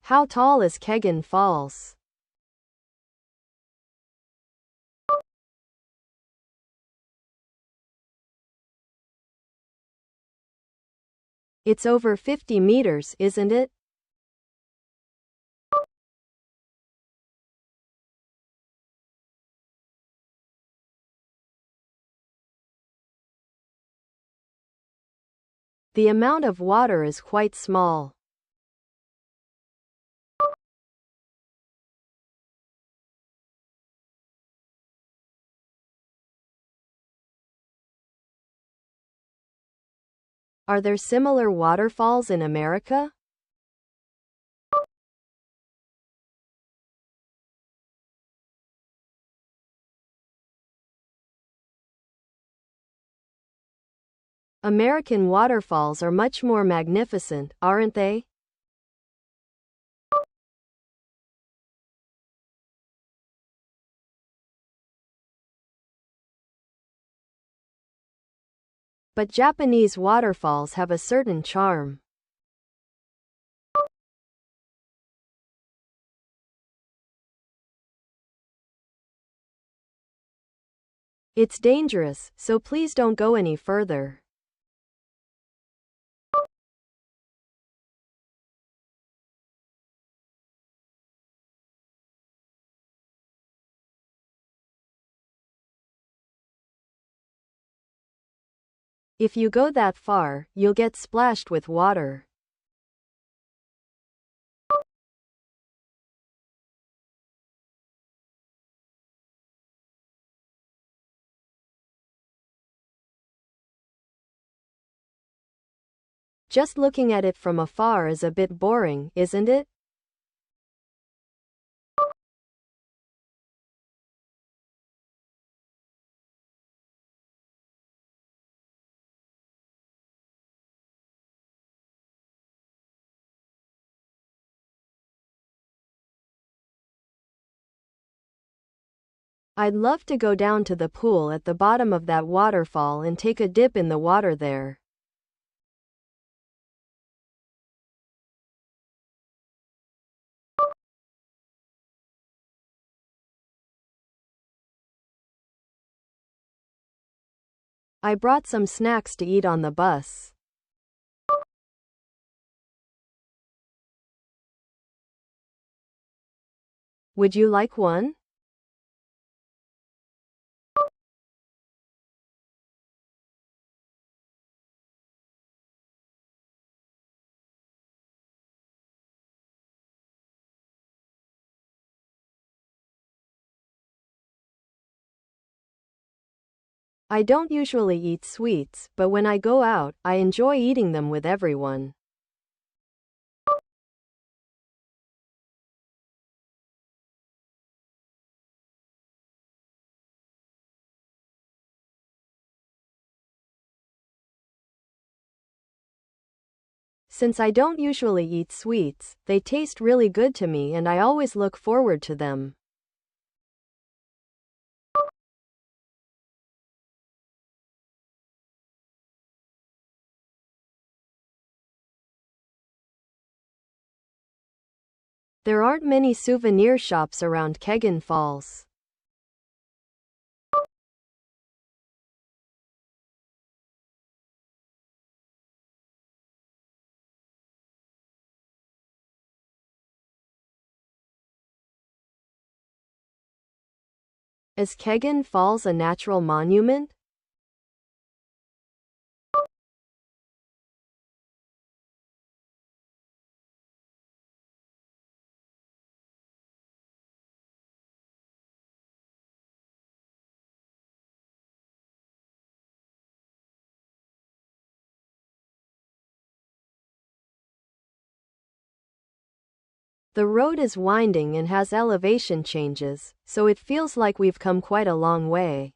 How tall is Kegon Falls? It's over 50 meters, isn't it? The amount of water is quite small. Are there similar waterfalls in America? American waterfalls are much more magnificent, aren't they? But Japanese waterfalls have a certain charm. It's dangerous, so please don't go any further. If you go that far, you'll get splashed with water. Just looking at it from afar is a bit boring, isn't it? I'd love to go down to the pool at the bottom of that waterfall and take a dip in the water there. I brought some snacks to eat on the bus. Would you like one? I don't usually eat sweets, but when I go out, I enjoy eating them with everyone. Since I don't usually eat sweets, they taste really good to me and I always look forward to them. There aren't many souvenir shops around Kegon Falls. Is Kegon Falls a natural monument? The road is winding and has elevation changes, so it feels like we've come quite a long way.